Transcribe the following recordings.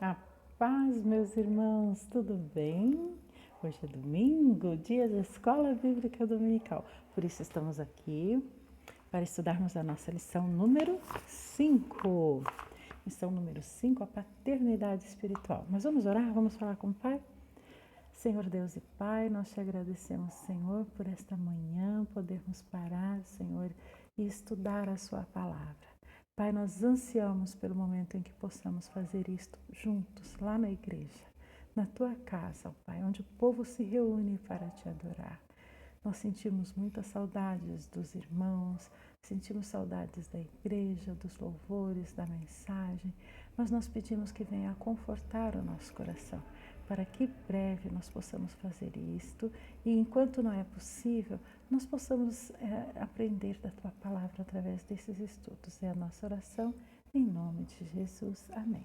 A paz, meus irmãos, tudo bem? Hoje é domingo, dia da Escola Bíblica Dominical. Por isso estamos aqui para estudarmos a nossa lição número 5. Lição número 5, a paternidade espiritual. Mas vamos orar? Vamos falar com o Pai? Senhor Deus e Pai, nós te agradecemos, Senhor, por esta manhã, podermos parar, Senhor, e estudar a sua palavra. Pai, nós ansiamos pelo momento em que possamos fazer isto juntos, lá na igreja, na tua casa, ó Pai, onde o povo se reúne para te adorar. Nós sentimos muitas saudades dos irmãos, sentimos saudades da igreja, dos louvores, da mensagem, mas nós pedimos que venha confortar o nosso coração, para que breve nós possamos fazer isto e enquanto não é possível, nós possamos aprender da tua palavra através desses estudos. É a nossa oração, em nome de Jesus. Amém.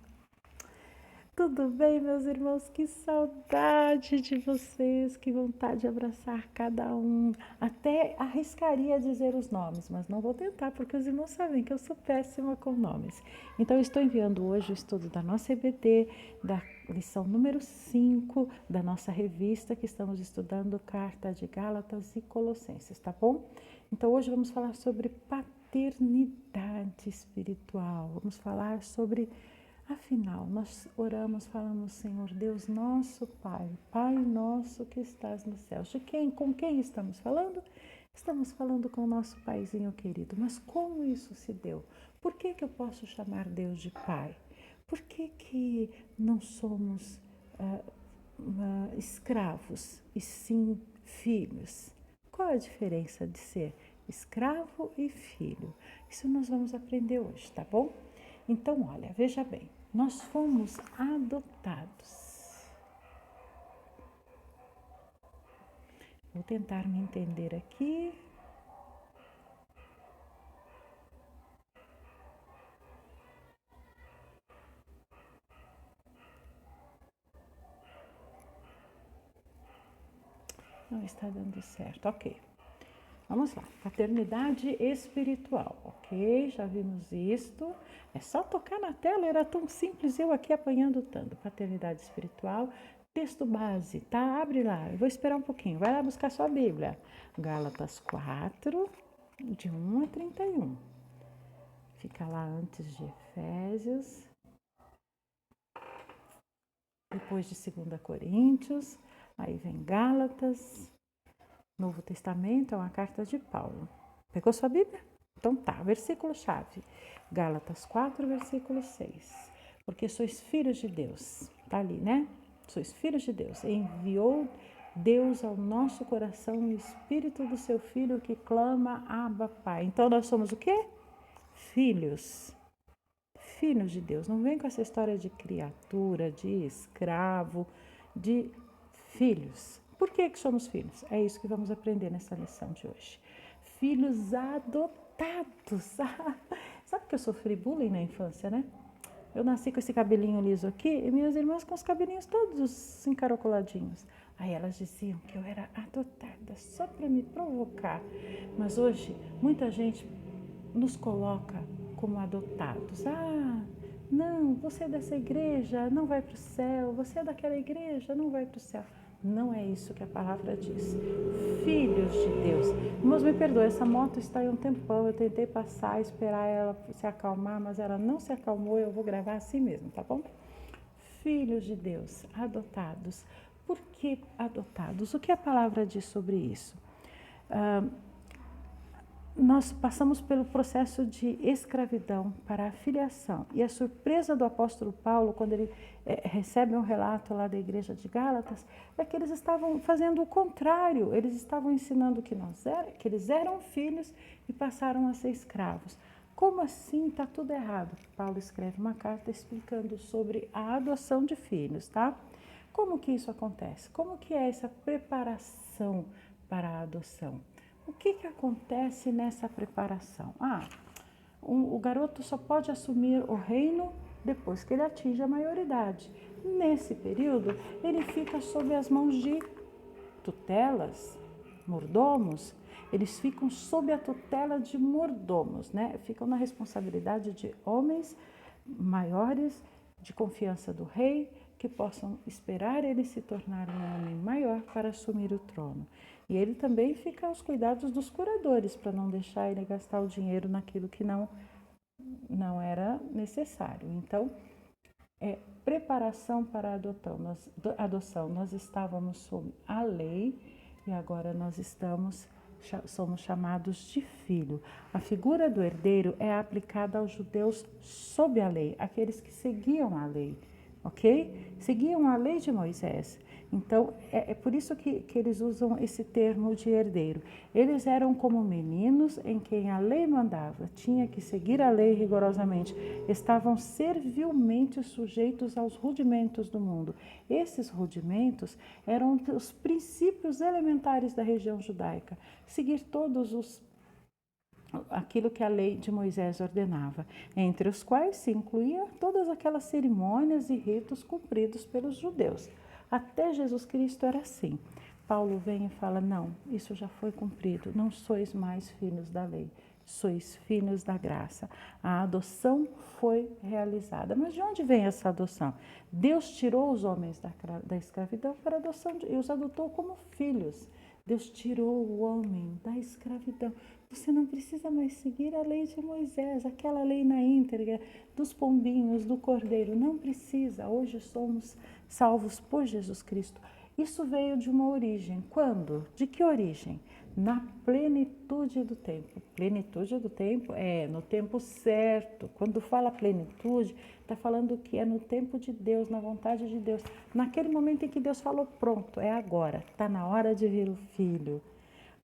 Tudo bem, meus irmãos? Que saudade de vocês, que vontade de abraçar cada um. Até arriscaria dizer os nomes, mas não vou tentar, porque os irmãos sabem que eu sou péssima com nomes. Então, eu estou enviando hoje o estudo da nossa EBD, da lição número 5 da nossa revista, que estamos estudando Carta de Gálatas e Colossenses, tá bom? Então, hoje vamos falar sobre paternidade espiritual. Vamos falar sobre... Afinal, nós oramos, falamos, Senhor Deus, nosso Pai, Pai nosso que estás nos céus. Com quem estamos falando? Estamos falando com o nosso Paizinho querido. Mas como isso se deu? Por que eu posso chamar Deus de Pai? Por que não somos escravos e sim filhos? Qual a diferença de ser escravo e filho? Isso nós vamos aprender hoje, tá bom? Então, olha, veja bem, nós fomos adotados. Vou tentar me entender aqui. Não está dando certo, ok. Vamos lá, paternidade espiritual, ok? Já vimos isto. É só tocar na tela, era tão simples, eu aqui apanhando tanto. Paternidade espiritual, texto base, tá? Abre lá, eu vou esperar um pouquinho, vai lá buscar sua Bíblia. Gálatas 4, de 1 a 31. Fica lá antes de Efésios, depois de 2 Coríntios, aí vem Gálatas, Novo Testamento, é uma carta de Paulo. Pegou sua Bíblia? Então tá, versículo-chave. Gálatas 4, versículo 6. Porque sois filhos de Deus. Tá ali, né? Sois filhos de Deus. Enviou Deus ao nosso coração o Espírito do seu Filho que clama, Abba, Pai. Então nós somos o quê? Filhos. Filhos de Deus. Não vem com essa história de criatura, de escravo, de filhos. Por que somos filhos? É isso que vamos aprender nessa lição de hoje. Filhos adotados. Sabe que eu sofri bullying na infância, né? Eu nasci com esse cabelinho liso aqui e minhas irmãs com os cabelinhos todos encaracoladinhos. Aí elas diziam que eu era adotada só para me provocar. Mas hoje muita gente nos coloca como adotados. Não, você é dessa igreja, não vai para o céu. Você é daquela igreja, não vai para o céu. Não é isso que a palavra diz. Filhos de Deus. Irmãos, me perdoe, essa moto está aí um tempão. Eu tentei passar, esperar ela se acalmar, mas ela não se acalmou. Eu vou gravar assim mesmo, tá bom? Filhos de Deus, adotados. Por que adotados? O que a palavra diz sobre isso? Nós passamos pelo processo de escravidão para a filiação. E a surpresa do apóstolo Paulo, quando ele recebe um relato lá da igreja de Gálatas, é que eles estavam fazendo o contrário. Eles estavam ensinando que eles eram filhos e passaram a ser escravos. Como assim? Está tudo errado. Paulo escreve uma carta explicando sobre a adoção de filhos, tá? Como que isso acontece? Como que é essa preparação para a adoção? O que acontece nessa preparação? O garoto só pode assumir o reino depois que ele atinge a maioridade. Nesse período, ele fica sob as mãos de tutelas, mordomos. Eles ficam sob a tutela de mordomos, né? Ficam na responsabilidade de homens maiores de confiança do rei, que possam esperar ele se tornar um homem maior para assumir o trono. E ele também fica aos cuidados dos curadores, para não deixar ele gastar o dinheiro naquilo que não era necessário. Então, preparação para a adoção. Nós estávamos sob a lei e agora nós somos chamados de filho. A figura do herdeiro é aplicada aos judeus sob a lei, aqueles que seguiam a lei, ok? Seguiam a lei de Moisés. Então, é por isso que eles usam esse termo de herdeiro. Eles eram como meninos em quem a lei mandava, tinha que seguir a lei rigorosamente, estavam servilmente sujeitos aos rudimentos do mundo. Esses rudimentos eram os princípios elementares da região judaica, seguir aquilo que a lei de Moisés ordenava, entre os quais se incluía todas aquelas cerimônias e ritos cumpridos pelos judeus. Até Jesus Cristo era assim. Paulo vem e fala, não, isso já foi cumprido, não sois mais filhos da lei, sois filhos da graça. A adoção foi realizada. Mas de onde vem essa adoção? Deus tirou os homens da escravidão para a adoção e os adotou como filhos. Deus tirou o homem da escravidão. Você não precisa mais seguir a lei de Moisés, aquela lei na íntegra, dos pombinhos, do cordeiro. Não precisa. Hoje somos salvos por Jesus Cristo. Isso veio de uma origem. Quando? De que origem? Na plenitude do tempo. Plenitude do tempo é no tempo certo. Quando fala plenitude, está falando que é no tempo de Deus, na vontade de Deus. Naquele momento em que Deus falou, pronto, é agora, está na hora de vir o Filho.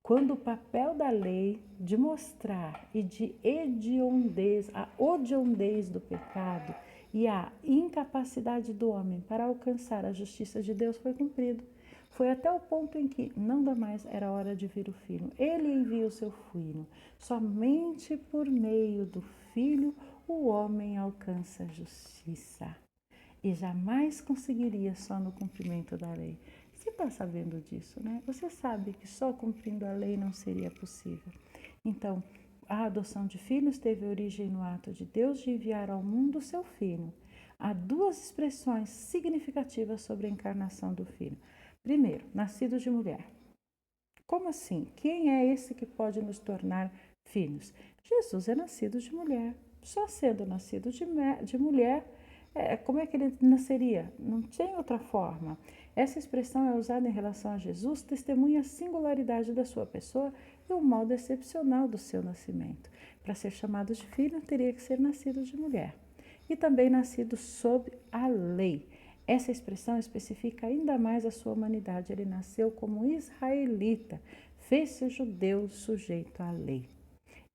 Quando o papel da lei de mostrar e de hediondez, a odiondez do pecado e a incapacidade do homem para alcançar a justiça de Deus foi cumprido. Foi até o ponto em que não dá mais, era hora de vir o Filho. Ele envia o seu Filho. Somente por meio do Filho o homem alcança a justiça. E jamais conseguiria só no cumprimento da lei. Você está sabendo disso, né? Você sabe que só cumprindo a lei não seria possível. Então, a adoção de filhos teve origem no ato de Deus de enviar ao mundo o seu Filho. Há duas expressões significativas sobre a encarnação do Filho. Primeiro, nascido de mulher. Como assim? Quem é esse que pode nos tornar filhos? Jesus é nascido de mulher. Só sendo nascido de mulher, como é que ele nasceria? Não tem outra forma. Essa expressão é usada em relação a Jesus, testemunha a singularidade da sua pessoa e o modo excepcional do seu nascimento. Para ser chamado de filho, teria que ser nascido de mulher. E também nascido sob a lei. Essa expressão especifica ainda mais a sua humanidade. Ele nasceu como israelita, fez-se judeu sujeito à lei.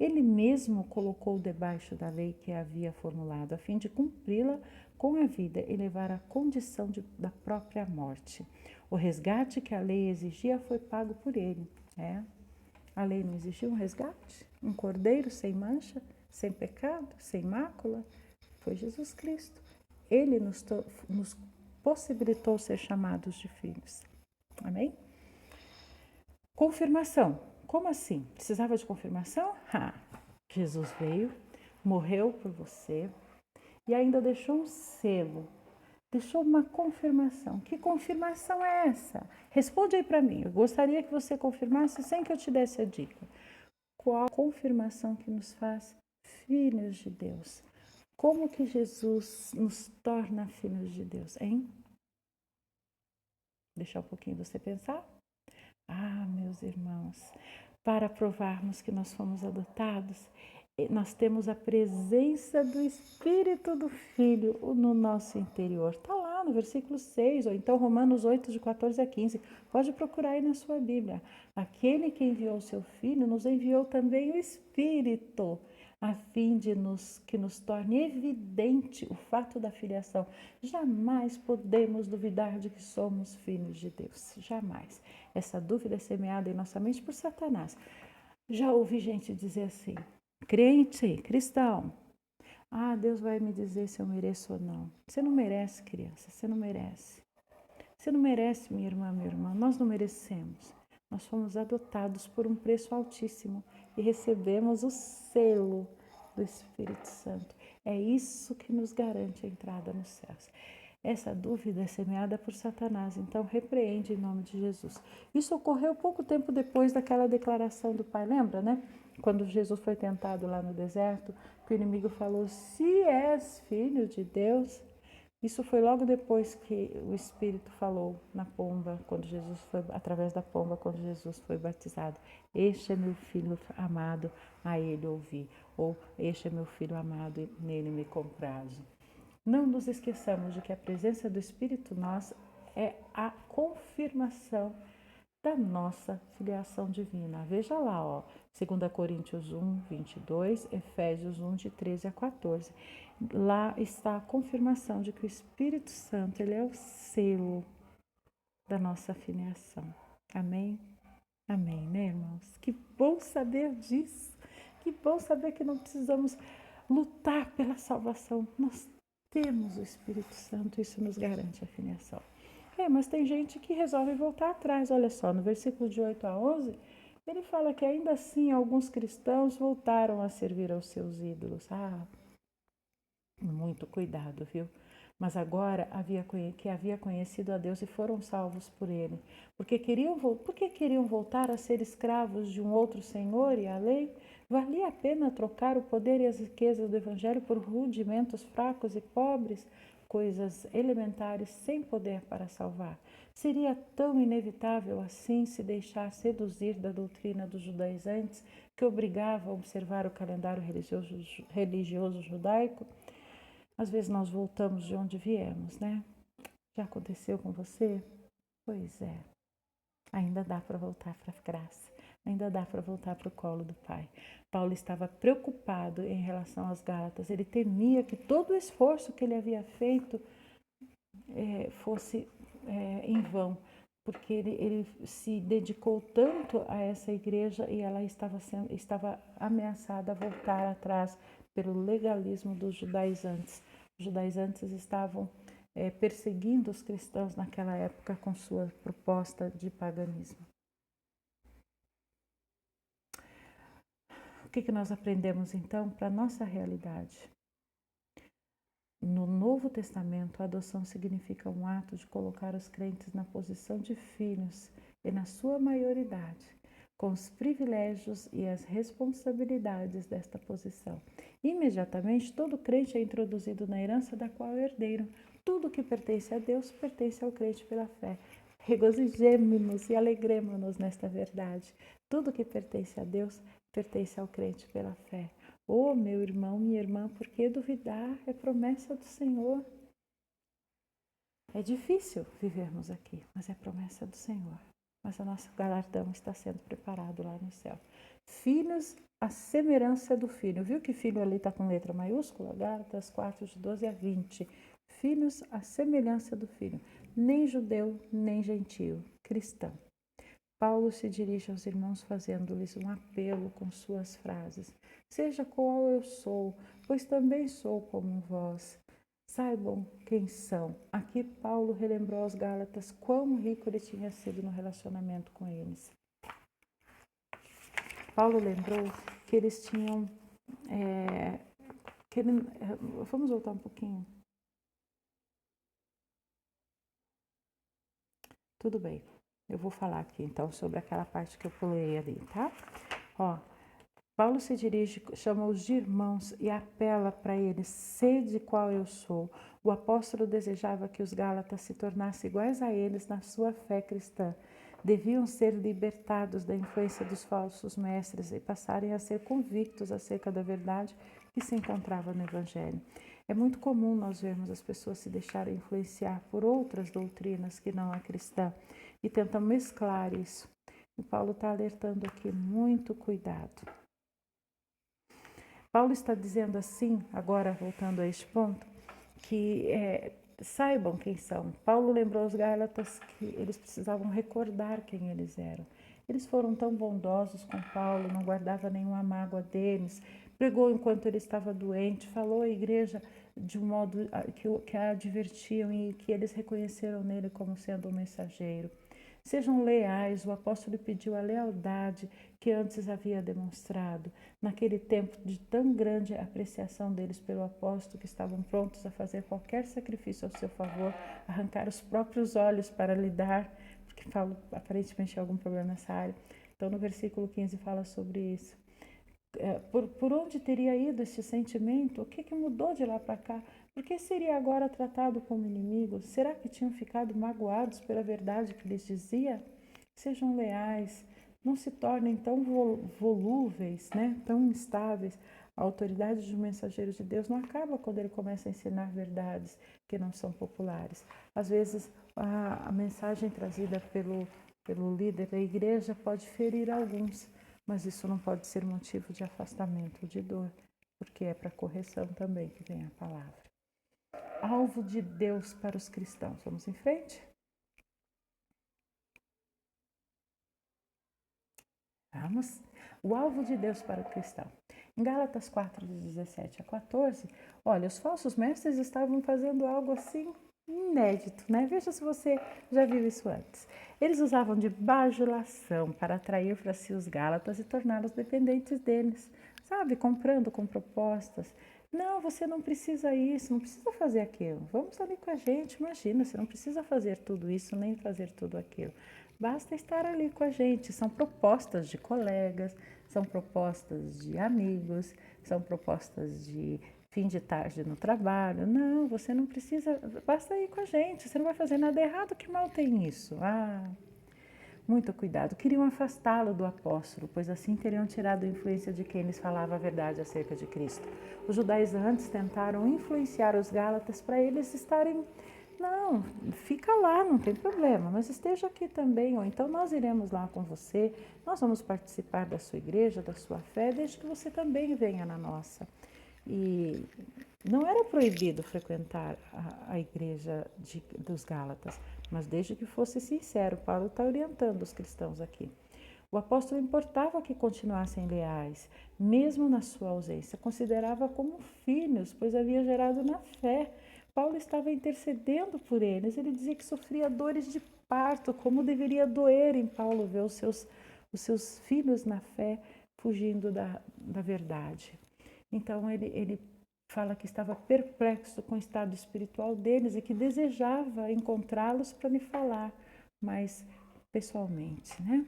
Ele mesmo colocou debaixo da lei que havia formulado, a fim de cumpri-la com a vida e levar à condição da própria morte. O resgate que a lei exigia foi pago por ele. A lei não exigia um resgate? Um cordeiro sem mancha, sem pecado, sem mácula? Foi Jesus Cristo. Ele nos possibilitou ser chamados de filhos. Amém? Confirmação. Como assim? Precisava de confirmação? Jesus veio, morreu por você e ainda deixou um selo, deixou uma confirmação. Que confirmação é essa? Responde aí para mim. Eu gostaria que você confirmasse sem que eu te desse a dica. Qual a confirmação que nos faz filhos de Deus? Como que Jesus nos torna filhos de Deus, hein? Deixar um pouquinho você pensar. Meus irmãos, para provarmos que nós fomos adotados, nós temos a presença do Espírito do Filho no nosso interior. Está lá no versículo 6, ou então Romanos 8, de 14 a 15. Pode procurar aí na sua Bíblia. Aquele que enviou o seu Filho nos enviou também o Espírito, a fim de que nos torne evidente o fato da filiação. Jamais podemos duvidar de que somos filhos de Deus. Jamais. Essa dúvida é semeada em nossa mente por Satanás. Já ouvi gente dizer assim, crente, cristão, Deus vai me dizer se eu mereço ou não. Você não merece, criança, você não merece. Você não merece, minha irmã, meu irmão, nós não merecemos. Nós fomos adotados por um preço altíssimo e recebemos o selo do Espírito Santo. É isso que nos garante a entrada nos céus. Essa dúvida é semeada por Satanás, então repreende em nome de Jesus. Isso ocorreu pouco tempo depois daquela declaração do Pai, lembra, né? Quando Jesus foi tentado lá no deserto, que o inimigo falou: se és filho de Deus. Isso foi logo depois que o Espírito falou na pomba, quando Jesus foi, através da pomba, quando Jesus foi batizado. Este é meu filho amado, a ele ouvi. Ou este é meu filho amado, nele me comprazo. Não nos esqueçamos de que a presença do Espírito nós é a confirmação da nossa filiação divina. Veja lá, ó, 2 Coríntios 1, 22, Efésios 1, de 13 a 14. Lá está a confirmação de que o Espírito Santo, ele é o selo da nossa filiação. Amém? Amém, né, irmãos? Que bom saber disso. Que bom saber que não precisamos lutar pela salvação. Nós temos o Espírito Santo, isso nos garante a filiação. Mas tem gente que resolve voltar atrás. Olha só, no versículo de 8 a 11, ele fala que ainda assim alguns cristãos voltaram a servir aos seus ídolos. Muito cuidado, viu? Mas agora havia conhecido a Deus e foram salvos por ele. Porque queriam voltar a ser escravos de um outro senhor e a lei? Valia a pena trocar o poder e as riquezas do evangelho por rudimentos fracos e pobres? Coisas elementares sem poder para salvar. Seria tão inevitável assim se deixar seduzir da doutrina dos judaizantes que obrigava a observar o calendário religioso judaico? Às vezes nós voltamos de onde viemos, né? Já aconteceu com você? Pois é. Ainda dá para voltar para a graça. Ainda dá para voltar para o colo do Pai. Paulo estava preocupado em relação aos Gálatas. Ele temia que todo o esforço que ele havia feito fosse em vão, porque ele se dedicou tanto a essa igreja e ela estava ameaçada a voltar atrás pelo legalismo dos judaizantes. Os judaizantes estavam perseguindo os cristãos naquela época com sua proposta de paganismo. O que nós aprendemos então para a nossa realidade? No Novo Testamento, a adoção significa um ato de colocar os crentes na posição de filhos e na sua maioridade, com os privilégios e as responsabilidades desta posição. Imediatamente, todo crente é introduzido na herança da qual é herdeiro. Tudo que pertence a Deus pertence ao crente pela fé. Regozijemo-nos e alegremo-nos nesta verdade. Tudo que pertence a Deus pertence ao crente pela fé. Meu irmão, minha irmã, por que duvidar? É promessa do Senhor. É difícil vivermos aqui, mas é promessa do Senhor. Mas o nosso galardão está sendo preparado lá no céu. Filhos, a semelhança do Filho. Viu que filho ali está com letra maiúscula? Gálatas 4, de 12 a 20. Filhos, a semelhança do Filho. Nem judeu, nem gentio, cristão. Paulo se dirige aos irmãos fazendo-lhes um apelo com suas frases. Seja qual eu sou, pois também sou como vós. Saibam quem são. Aqui Paulo relembrou aos Gálatas quão rico ele tinha sido no relacionamento com eles. Paulo lembrou que eles tinham... vamos voltar um pouquinho. Tudo bem. Eu vou falar aqui, então, sobre aquela parte que eu pulei ali, tá? Paulo se dirige, chama-os de irmãos e apela para eles, sede qual eu sou. O apóstolo desejava que os Gálatas se tornassem iguais a eles na sua fé cristã. Deviam ser libertados da influência dos falsos mestres e passarem a ser convictos acerca da verdade que se encontrava no Evangelho. É muito comum nós vermos as pessoas se deixarem influenciar por outras doutrinas que não a cristã e tentam mesclar isso. E Paulo está alertando aqui, muito cuidado. Paulo está dizendo assim, agora voltando a este ponto, que saibam quem são. Paulo lembrou aos Gálatas que eles precisavam recordar quem eles eram. Eles foram tão bondosos com Paulo, não guardava nenhuma mágoa deles, pregou enquanto ele estava doente, falou à igreja de um modo que a advertiam e que eles reconheceram nele como sendo um mensageiro. Sejam leais. O apóstolo pediu a lealdade que antes havia demonstrado. Naquele tempo de tão grande apreciação deles pelo apóstolo, que estavam prontos a fazer qualquer sacrifício ao seu favor, arrancar os próprios olhos para lhe dar, porque Paulo aparentemente tinha algum problema nessa área. Então no versículo 15 fala sobre isso. Por onde teria ido esse sentimento? O que mudou de lá para cá? Por que seria agora tratado como inimigo? Será que tinham ficado magoados pela verdade que lhes dizia? Sejam leais, não se tornem tão volúveis, né? Tão instáveis. A autoridade de um mensageiro de Deus não acaba quando ele começa a ensinar verdades que não são populares. Às vezes, a mensagem trazida pelo líder da igreja pode ferir alguns, mas isso não pode ser motivo de afastamento ou de dor, porque é para correção também que vem a palavra. Alvo de Deus para os cristãos. Vamos em frente? Vamos. O alvo de Deus para o cristão. Em Gálatas 4, de 17 a 14, olha, os falsos mestres estavam fazendo algo assim inédito, né? Veja se você já viu isso antes. Eles usavam de bajulação para atrair para si os gálatas e torná-los dependentes deles, sabe? Comprando com propostas. Não, você não precisa isso, não precisa fazer aquilo. Vamos ali com a gente, imagina, você não precisa fazer tudo isso, nem fazer tudo aquilo. Basta estar ali com a gente. São propostas de colegas, são propostas de amigos, são propostas de fim de tarde no trabalho. Não, você não precisa, basta ir com a gente. Você não vai fazer nada errado, que mal tem isso? Muito cuidado. Queriam afastá-lo do apóstolo, pois assim teriam tirado a influência de quem lhes falava a verdade acerca de Cristo. Os judaizantes tentaram influenciar os gálatas para eles estarem... Não, fica lá, não tem problema, mas esteja aqui também, ou então nós iremos lá com você, nós vamos participar da sua igreja, da sua fé, desde que você também venha na nossa. E não era proibido frequentar a igreja dos Gálatas, mas desde que fosse sincero. Paulo está orientando os cristãos aqui. O apóstolo importava que continuassem leais, mesmo na sua ausência. Considerava como filhos, pois havia gerado na fé. Paulo estava intercedendo por eles. Ele dizia que sofria dores de parto, como deveria doer em Paulo ver os seus filhos na fé fugindo da verdade. Então ele fala que estava perplexo com o estado espiritual deles e que desejava encontrá-los para me falar mais pessoalmente, né?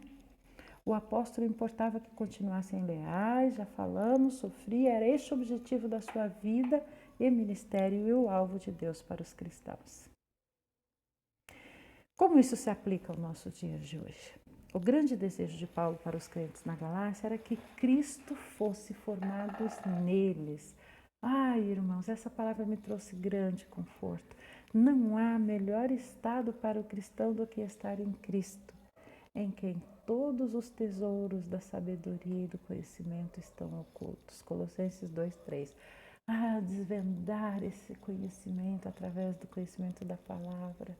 O apóstolo importava que continuassem leais, já falamos, sofria, era este o objetivo da sua vida e ministério e o alvo de Deus para os cristãos. Como isso se aplica ao nosso dia de hoje? O grande desejo de Paulo para os crentes na Galácia era que Cristo fosse formado neles. Ai, irmãos, essa palavra me trouxe grande conforto. Não há melhor estado para o cristão do que estar em Cristo, em quem todos os tesouros da sabedoria e do conhecimento estão ocultos. Colossenses 2:3. Desvendar esse conhecimento através do conhecimento da palavra.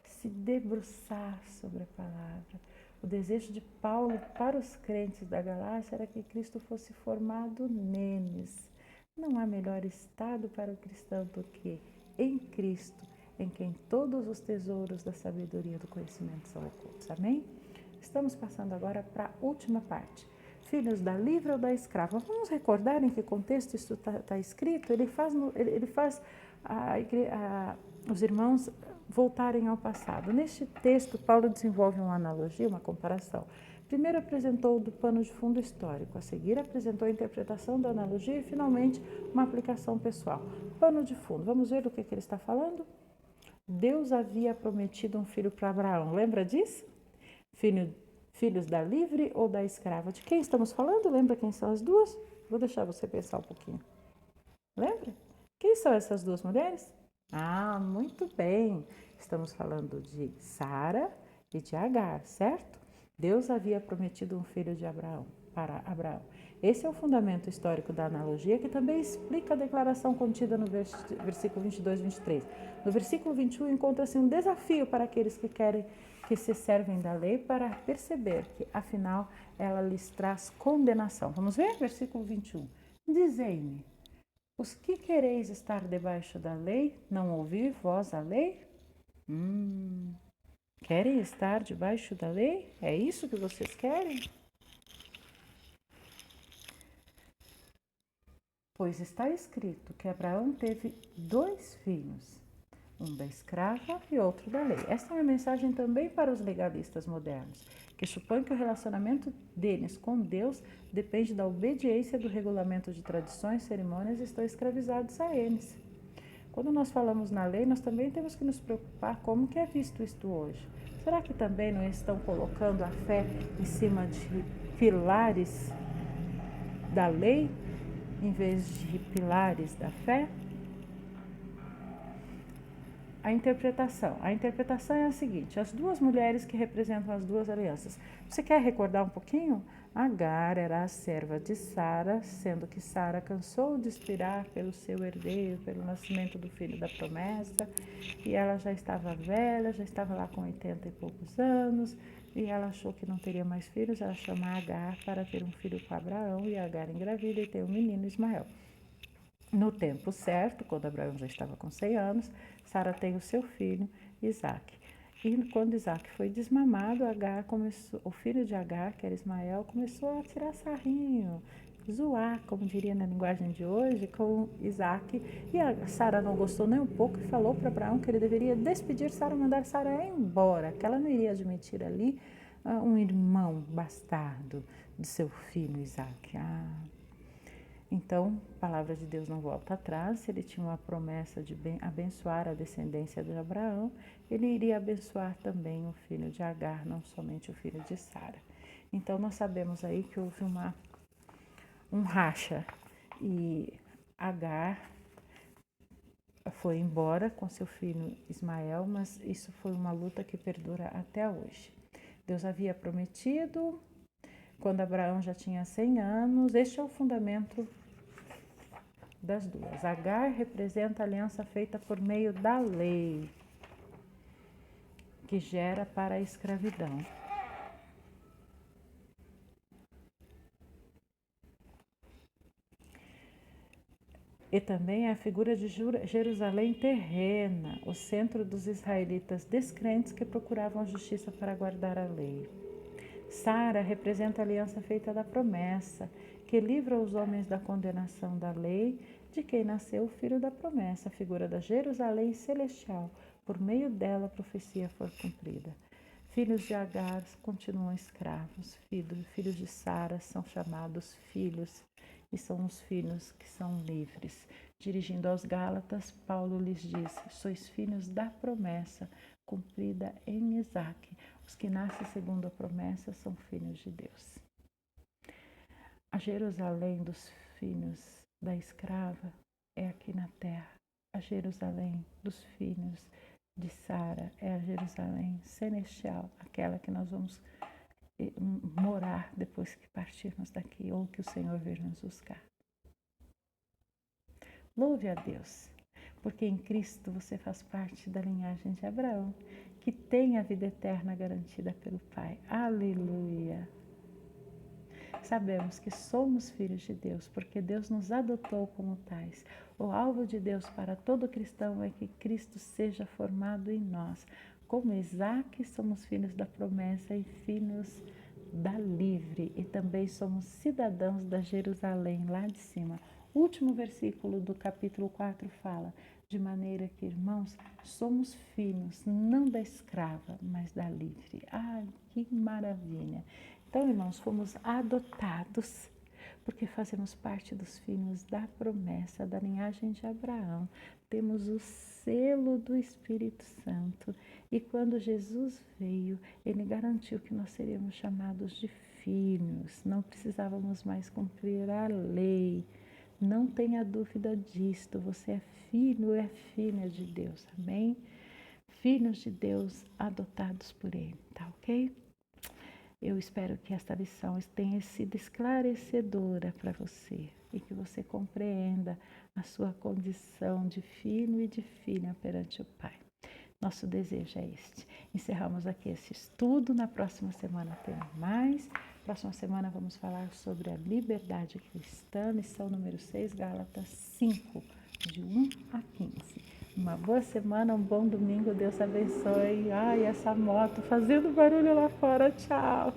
Se debruçar sobre a palavra. O desejo de Paulo para os crentes da Galácia era que Cristo fosse formado neles. Não há melhor estado para o cristão do que em Cristo, em quem todos os tesouros da sabedoria e do conhecimento são ocultos. Amém? Estamos passando agora para a última parte. Filhos da livre ou da escrava. Vamos recordar em que contexto isso está escrito? Ele faz os irmãos voltarem ao passado. Neste texto, Paulo desenvolve uma analogia, uma comparação. Primeiro apresentou do pano de fundo histórico, a seguir apresentou a interpretação da analogia e, finalmente, uma aplicação pessoal. Pano de fundo, vamos ver do que ele está falando? Deus havia prometido um filho para Abraão, lembra disso? Filhos da livre ou da escrava? De quem estamos falando? Lembra quem são as duas? Vou deixar você pensar um pouquinho. Lembra? Quem são essas duas mulheres? Muito bem. Estamos falando de Sara e de Agar, certo? Deus havia prometido um filho de Abraão para Abraão. Esse é o fundamento histórico da analogia, que também explica a declaração contida no versículo 22 e 23. No versículo 21 encontra-se um desafio para aqueles que se servem da lei para perceber que, afinal, ela lhes traz condenação. Vamos ver? Versículo 21. Dizei-me, os que quereis estar debaixo da lei, não ouvi vós a lei? Querem estar debaixo da lei? É isso que vocês querem? Pois está escrito que Abraão teve 2 filhos, um da escrava e outro da lei. Esta é uma mensagem também para os legalistas modernos, que supõem que o relacionamento deles com Deus depende da obediência do regulamento de tradições, cerimônias e estão escravizados a eles. Quando nós falamos na lei, nós também temos que nos preocupar como que é visto isto hoje. Será que também não estão colocando a fé em cima de pilares da lei, em vez de pilares da fé? A interpretação é a seguinte: as 2 mulheres que representam as 2 alianças. Você quer recordar um pouquinho? Agar era a serva de Sara, sendo que Sara cansou de esperar pelo seu herdeiro, pelo nascimento do filho da promessa, e ela já estava velha, já estava lá com 80 e poucos anos, e ela achou que não teria mais filhos. Ela chama Agar para ter um filho com Abraão, e Agar engravida e tem um menino, Ismael. No tempo certo, quando Abraão já estava com 100 anos, Sara tem o seu filho, Isaque. E quando Isaque foi desmamado, o filho de Agar, que era Ismael, começou a tirar sarrinho, zoar, como diria na linguagem de hoje, com Isaque. E Sara não gostou nem um pouco e falou para Abraão que ele deveria despedir Sara, mandar Sara embora, que ela não iria admitir ali um irmão bastardo de seu filho Isaque. Então, a palavra de Deus não volta atrás. Se ele tinha uma promessa de abençoar a descendência de Abraão, ele iria abençoar também o filho de Agar, não somente o filho de Sara. Então, nós sabemos aí que houve um racha e Agar foi embora com seu filho Ismael, mas isso foi uma luta que perdura até hoje. Deus havia prometido, quando Abraão já tinha 100 anos, este é o fundamento das 2. Agar representa a aliança feita por meio da lei, que gera para a escravidão. E também é a figura de Jerusalém terrena, o centro dos israelitas descrentes que procuravam a justiça para guardar a lei. Sara representa a aliança feita da promessa, que livra os homens da condenação da lei, de quem nasceu o filho da promessa, a figura da Jerusalém celestial. Por meio dela a profecia foi cumprida. Filhos de Agar continuam escravos, filhos de Sara são chamados filhos, e são os filhos que são livres. Dirigindo aos Gálatas, Paulo lhes diz: sois filhos da promessa, cumprida em Isaque. Os que nascem segundo a promessa são filhos de Deus. A Jerusalém dos filhos da escrava é aqui na terra. A Jerusalém dos filhos de Sara é a Jerusalém celestial, aquela que nós vamos morar depois que partirmos daqui, ou que o Senhor vir nos buscar. Louve a Deus, porque em Cristo você faz parte da linhagem de Abraão, que tem a vida eterna garantida pelo Pai. Aleluia! Sabemos que somos filhos de Deus, porque Deus nos adotou como tais. O alvo de Deus para todo cristão é que Cristo seja formado em nós. Como Isaque, somos filhos da promessa e filhos da livre, e também somos cidadãos da Jerusalém, lá de cima. O último versículo do capítulo 4 fala: de maneira que, irmãos, somos filhos, não da escrava, mas da livre. Ai, que maravilha! Então, irmãos, fomos adotados porque fazemos parte dos filhos da promessa, da linhagem de Abraão. Temos o selo do Espírito Santo. E quando Jesus veio, ele garantiu que nós seríamos chamados de filhos. Não precisávamos mais cumprir a lei. Não tenha dúvida disto. Você é filho, é filha de Deus. Amém? Filhos de Deus adotados por ele. Tá ok? Eu espero que esta lição tenha sido esclarecedora para você e que você compreenda a sua condição de filho e de filha perante o Pai. Nosso desejo é este. Encerramos aqui esse estudo. Na próxima semana tem mais. Próxima semana vamos falar sobre a liberdade cristã, lição número 6, Gálatas 5, de 1 a 15. Uma boa semana, um bom domingo, Deus abençoe. Ai, essa moto fazendo barulho lá fora, tchau.